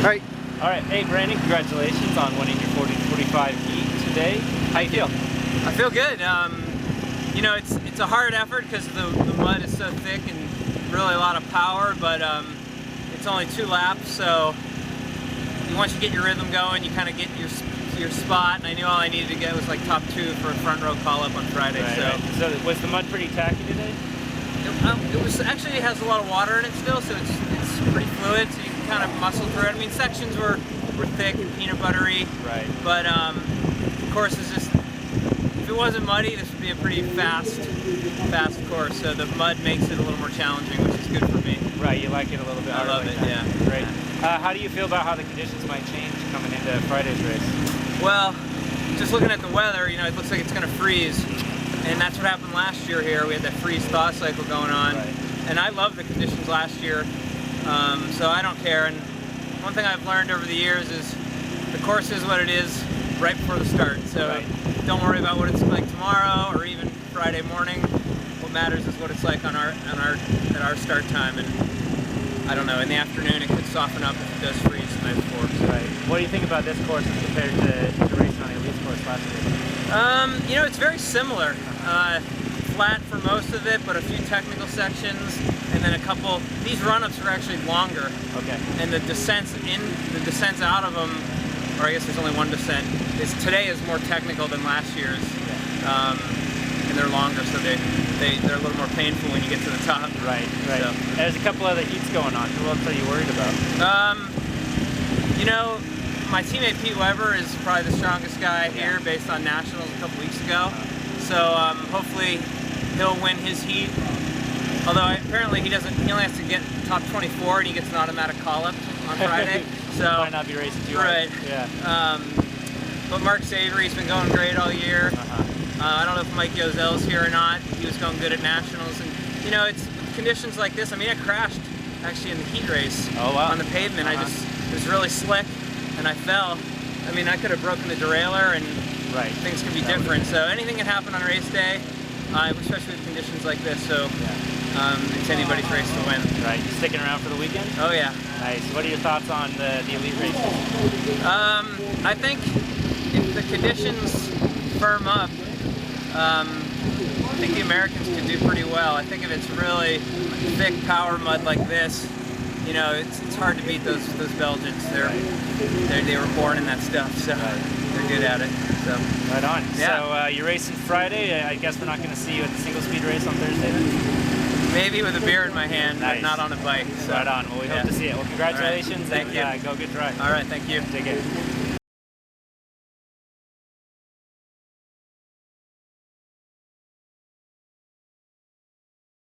Right. All right. Hey, Brandon, congratulations on winning your 40-45 heat today. How you feel? I feel good. You know, it's a hard effort because the mud is so thick and really a lot of power, but it's only 2 laps, so once you get your rhythm going, you kind of get your spot, and I knew all I needed to get was like top 2 for a front row call-up on Friday. Right. So was the mud pretty tacky today? It was actually, it has a lot of water in it still, so it's pretty fluid, so you can kind of muscle through it. I mean, sections were thick and peanut buttery, right? But of course, it's just, if it wasn't muddy, this would be a pretty fast course. So the mud makes it a little more challenging, which is good for me. Right, you like it a little bit. I love it. Yeah. Great. How do you feel about how the conditions might change coming into Friday's race? Well, just looking at the weather, you know, it looks like it's going to freeze. And that's what happened last year here. We had that freeze-thaw cycle going on. Right. And I loved the conditions last year, so I don't care. And one thing I've learned over the years is the course is what it is right before the start. So right. Don't worry about what it's like tomorrow or even Friday morning. What matters is what it's like at our start time. And I don't know, in the afternoon it could soften up if it does freeze the night before. So. Right. What do you think about this course as compared to racing on the Elite course last year? You know, it's very similar. Flat for most of it, but a few technical sections, and then a couple. These run-ups are actually longer. Okay. And the descents out of them, or I guess there's only one descent. Today is more technical than last year's, and they're longer, so they're a little more painful when you get to the top. Right. So. There's a couple other heats going on. Who else are you worried about? You know, my teammate Pete Weber is probably the strongest guy here based on nationals a couple weeks ago. So hopefully he'll win his heat. Although apparently he only has to get top 24 and he gets an automatic call-up on Friday. So might not be racing too hard. Right. Yeah. But Mark Savory's been going great all year. I don't know if Mike Yozel's here or not. He was going good at nationals, and you know, it's conditions like this. I mean, I crashed actually in the heat race on the pavement. It was really slick, and I fell. I mean, I could have broken the derailleur, and things can be different. So anything can happen on race day, especially with conditions like this. So it's anybody's race to win. Right. You sticking around for the weekend? Oh yeah. Nice. What are your thoughts on the Elite races? I think if the conditions firm up, I think the Americans could do pretty well. I think if it's really thick power mud like this, you know, it's hard to beat those Belgians. They were born in that stuff, so they're good at it. So right on. Yeah. So you're racing Friday. I guess we're not going to see you at the single speed race on Thursday then? Maybe with a beer in my hand, but not on a bike. So. Right on. Well, we hope to see it. Well, congratulations. Right. Thank you. Go good drive. All right. Thank you. Take care.